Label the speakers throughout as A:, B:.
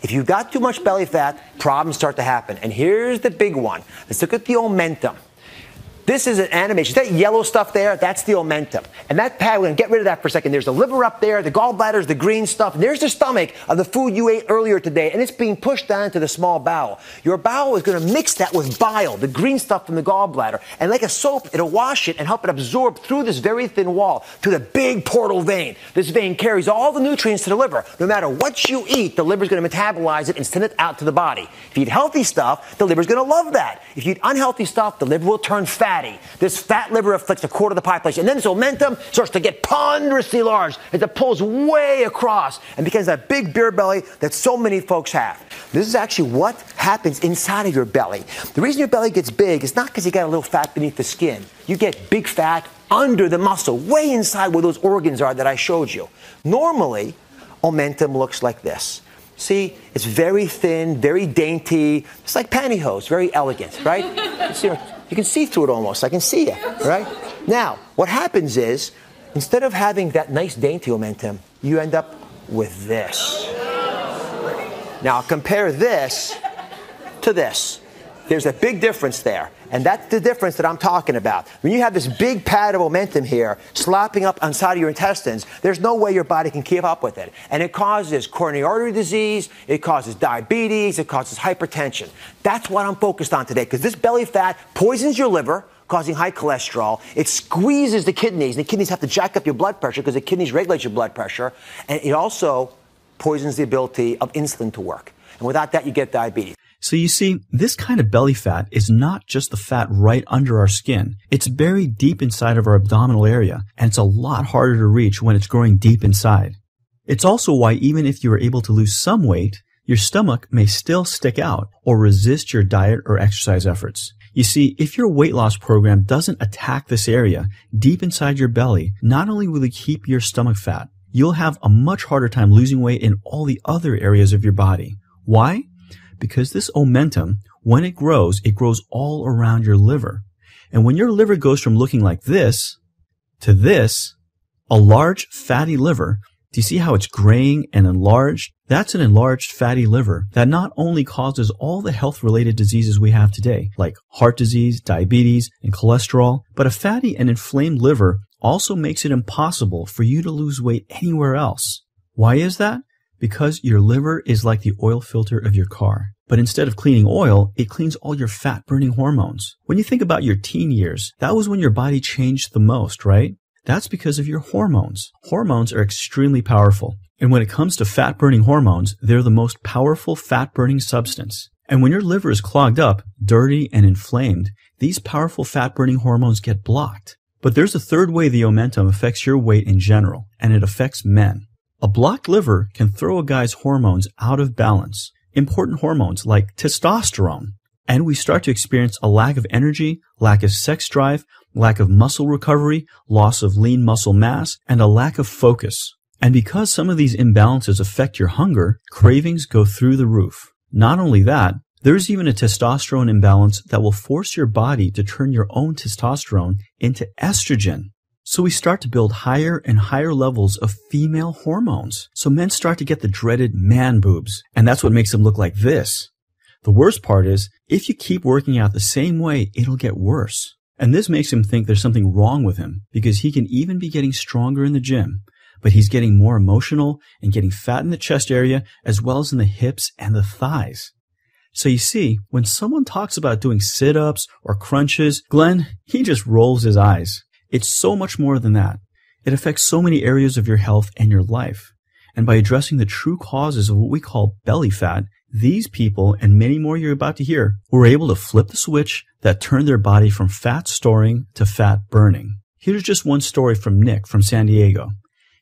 A: If you've got too much belly fat, problems start to happen. And here's the big one. Let's look at the omentum. This is an animation. That yellow stuff there, that's the omentum. And that pad, we're going to get rid of that for a second. There's the liver up there, the gallbladders, the green stuff. And there's the stomach of the food you ate earlier today. And it's being pushed down to the small bowel. Your bowel is going to mix that with bile, the green stuff from the gallbladder. And like a soap, it'll wash it and help it absorb through this very thin wall to the big portal vein. This vein carries all the nutrients to the liver. No matter what you eat, the liver's going to metabolize it and send it out to the body. If you eat healthy stuff, the liver's going to love that. If you eat unhealthy stuff, the liver will turn fatty. This fat liver afflicts a quarter of the population. And then this omentum starts to get ponderously large as it pulls way across and becomes that big beer belly that so many folks have. This is actually what happens inside of your belly. The reason your belly gets big is not because you got a little fat beneath the skin. You get big fat under the muscle, way inside where those organs are that I showed you. Normally, omentum looks like this. See, it's very thin, very dainty. It's like pantyhose, very elegant, right? You can see through it almost. I can see you, right? Now, what happens is, instead of having that nice dainty omentum, you end up with this. Now, compare this to this. There's a big difference there. And that's the difference that I'm talking about. When you have this big pad of omentum here slopping up inside of your intestines, there's no way your body can keep up with it. And it causes coronary artery disease, it causes diabetes, it causes hypertension. That's what I'm focused on today, because this belly fat poisons your liver, causing high cholesterol. It squeezes the kidneys, and the kidneys have to jack up your blood pressure because the kidneys regulate your blood pressure. And it also poisons the ability of insulin to work. And without that, you get diabetes.
B: So you see, this kind of belly fat is not just the fat right under our skin. It's buried deep inside of our abdominal area, and it's a lot harder to reach when it's growing deep inside. It's also why even if you are able to lose some weight, your stomach may still stick out or resist your diet or exercise efforts. You see, if your weight loss program doesn't attack this area deep inside your belly, not only will it keep your stomach fat, you'll have a much harder time losing weight in all the other areas of your body. Why? Because this omentum, when it grows all around your liver. And when your liver goes from looking like this to this, a large fatty liver, do you see how it's graying and enlarged? That's an enlarged fatty liver that not only causes all the health-related diseases we have today, like heart disease, diabetes, and cholesterol, but a fatty and inflamed liver also makes it impossible for you to lose weight anywhere else. Why is that? Because your liver is like the oil filter of your car. But instead of cleaning oil, it cleans all your fat-burning hormones. When you think about your teen years, that was when your body changed the most, right? That's because of your hormones. Hormones are extremely powerful. And when it comes to fat-burning hormones, they're the most powerful fat-burning substance. And when your liver is clogged up, dirty, and inflamed, these powerful fat-burning hormones get blocked. But there's a third way the omentum affects your weight in general, and it affects men. A blocked liver can throw a guy's hormones out of balance. Important hormones like testosterone. And we start to experience a lack of energy, lack of sex drive, lack of muscle recovery, loss of lean muscle mass, and a lack of focus. And because some of these imbalances affect your hunger, cravings go through the roof. Not only that, there's even a testosterone imbalance that will force your body to turn your own testosterone into estrogen. So we start to build higher and higher levels of female hormones. So men start to get the dreaded man boobs, and that's what makes them look like this. The worst part is, if you keep working out the same way, it'll get worse. And this makes him think there's something wrong with him, because he can even be getting stronger in the gym, but he's getting more emotional and getting fat in the chest area as well as in the hips and the thighs. So you see, when someone talks about doing sit-ups or crunches, Glenn, he just rolls his eyes. It's so much more than that. It affects so many areas of your health and your life. And by addressing the true causes of what we call belly fat, these people, and many more you're about to hear, were able to flip the switch that turned their body from fat storing to fat burning. Here's just one story from Nick from San Diego.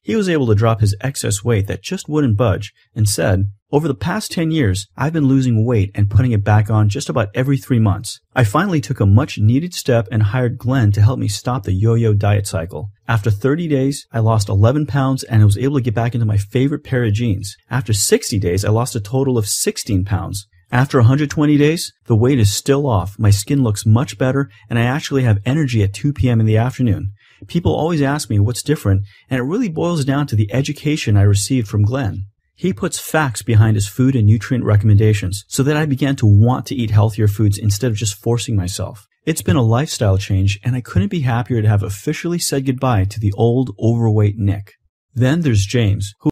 B: He was able to drop his excess weight that just wouldn't budge and said, "Over the past 10 years, I've been losing weight and putting it back on just about every 3 months. I finally took a much needed step and hired Glenn to help me stop the yo-yo diet cycle. After 30 days, I lost 11 pounds and I was able to get back into my favorite pair of jeans. After 60 days, I lost a total of 16 pounds. After 120 days, the weight is still off, my skin looks much better, and I actually have energy at 2 p.m. in the afternoon. People always ask me what's different, and it really boils down to the education I received from Glenn. He puts facts behind his food and nutrient recommendations so that I began to want to eat healthier foods instead of just forcing myself. It's been a lifestyle change, and I couldn't be happier to have officially said goodbye to the old, overweight Nick. Then there's James, who